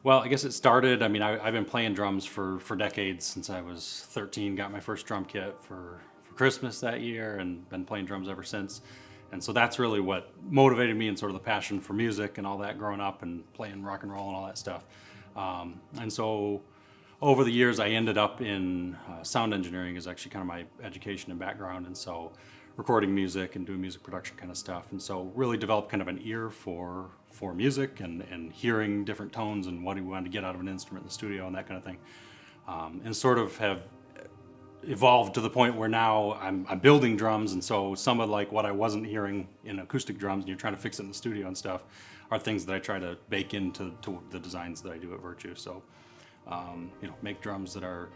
Well, I guess it started, I mean, I've been playing drums for decades, since I was 13, got my first drum kit for Christmas that year, and been playing drums ever since. And so that's really what motivated me, and sort of the passion for music and all that growing up and playing rock and roll and all that stuff. And so over the years, I ended up in sound engineering is actually kind of my education and background. And so recording music and doing music production kind of stuff. And so really developed kind of an ear for music and hearing different tones and what we wanted to get out of an instrument in the studio and that kind of thing. And sort of have evolved to the point where now I'm building drums, and so some of like what I wasn't hearing in acoustic drums and you're trying to fix it in the studio and stuff are things that I try to bake into the designs that I do at Virtue. So make drums that are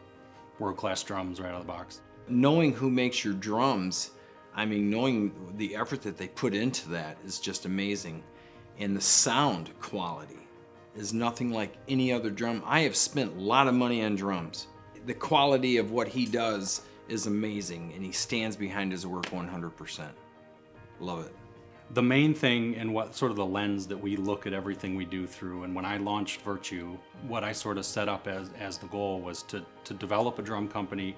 world-class drums right out of the box. Knowing who makes your drums, I mean, knowing the effort that they put into that is just amazing. And the sound quality is nothing like any other drum. I have spent a lot of money on drums. The quality of what he does is amazing, and he stands behind his work 100%. Love it. The main thing, and what sort of the lens that we look at everything we do through, and when I launched Virtue, what I sort of set up as the goal was to develop a drum company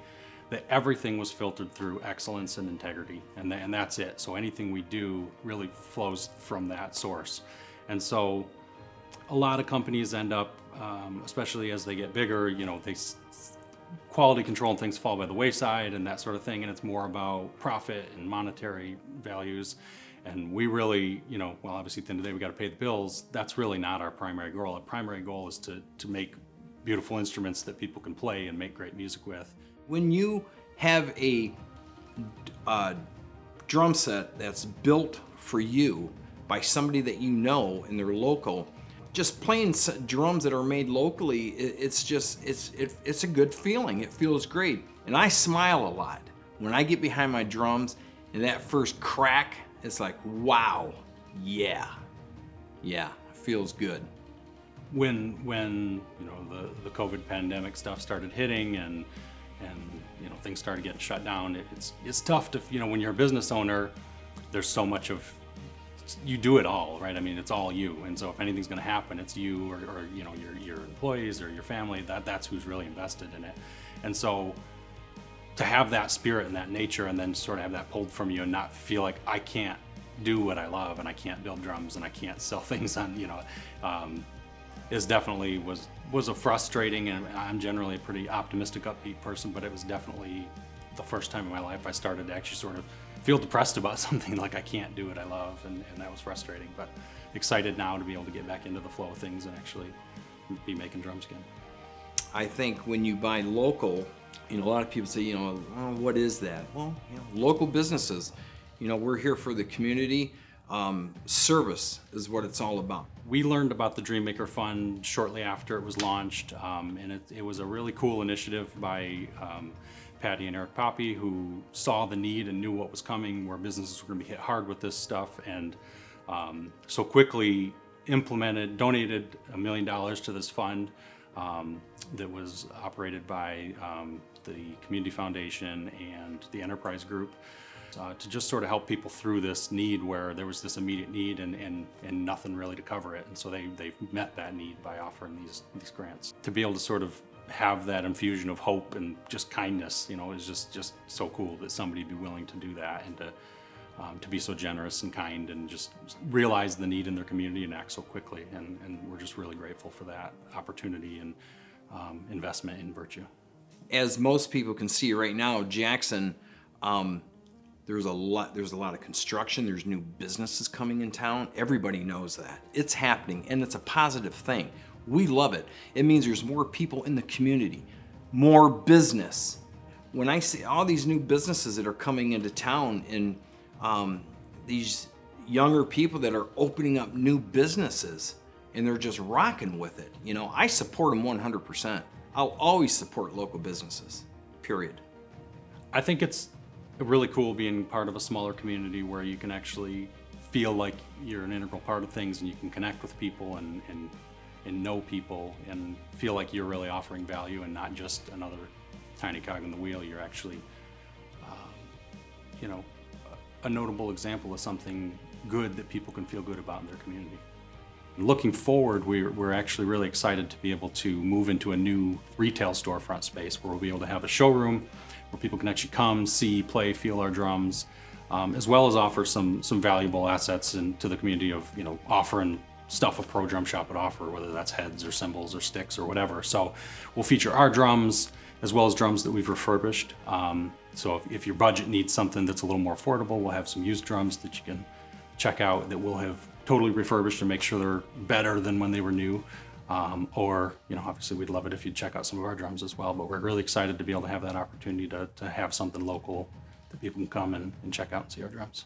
that everything was filtered through excellence and integrity, and that's it. So anything we do really flows from that source. And so a lot of companies end up, especially as they get bigger, quality control and things fall by the wayside and that sort of thing, and it's more about profit and monetary values. And we really, well, obviously at the end of the day we got to pay the bills. That's really not our primary goal. Our primary goal is to make beautiful instruments that people can play and make great music with. When you have a drum set that's built for you by somebody that you know and they're local, just playing drums that are made locally, it's a good feeling. It feels great. And I smile a lot when I get behind my drums and that first crack, it's like, wow, yeah, it feels good. When the COVID pandemic stuff started hitting and things started getting shut down, it's tough to, when you're a business owner, there's so much of, you do it all, right? I mean, it's all you. And so if anything's going to happen, it's you or your employees or your family. That's who's really invested in it. And so to have that spirit and that nature, and then sort of have that pulled from you and not feel like I can't do what I love and I can't build drums and I can't sell things on, is definitely was a frustrating, and I'm generally a pretty optimistic, upbeat person, but it was definitely the first time in my life I started to actually sort of feel depressed about something, like I can't do what I love, and that was frustrating, but excited now to be able to get back into the flow of things and actually be making drums again. I think when you buy local, a lot of people say, oh, what is that? Well, local businesses, we're here for the community. Service is what it's all about. We learned about the Dreammaker Fund shortly after it was launched, and it was a really cool initiative by Patty and Eric Poppy, who saw the need and knew what was coming, where businesses were going to be hit hard with this stuff, and so quickly donated $1 million to this fund that was operated by the Community Foundation and the Enterprise Group, to just sort of help people through this need where there was this immediate need and nothing really to cover it. And so they've met that need by offering these grants. To be able to sort of have that infusion of hope and just kindness, is just so cool that somebody would be willing to do that, and to be so generous and kind and just realize the need in their community and act so quickly. And we're just really grateful for that opportunity and investment in Virtue. As most people can see right now, Jackson, there's a lot of construction. There's new businesses coming in town. Everybody knows that. It's happening, and it's a positive thing. We love it. It means there's more people in the community, more business. When I see all these new businesses that are coming into town, and these younger people that are opening up new businesses, and they're just rocking with it, I support them 100%. I'll always support local businesses, period. I think it's really cool being part of a smaller community where you can actually feel like you're an integral part of things, and you can connect with people and know people and feel like you're really offering value and not just another tiny cog in the wheel. You're actually, a notable example of something good that people can feel good about in their community. Looking forward, we're actually really excited to be able to move into a new retail storefront space where we'll be able to have a showroom where people can actually come, see, play, feel our drums, as well as offer some valuable assets to the community of, you know, offering stuff a pro drum shop would offer, whether that's heads or cymbals or sticks or whatever. So we'll feature our drums as well as drums that we've refurbished. So if your budget needs something that's a little more affordable, we'll have some used drums that you can check out that we'll have totally refurbished and make sure they're better than when they were new. Or, you know, obviously we'd love it if you'd check out some of our drums as well, but we're really excited to be able to have that opportunity to have something local that people can come and check out and see our drums.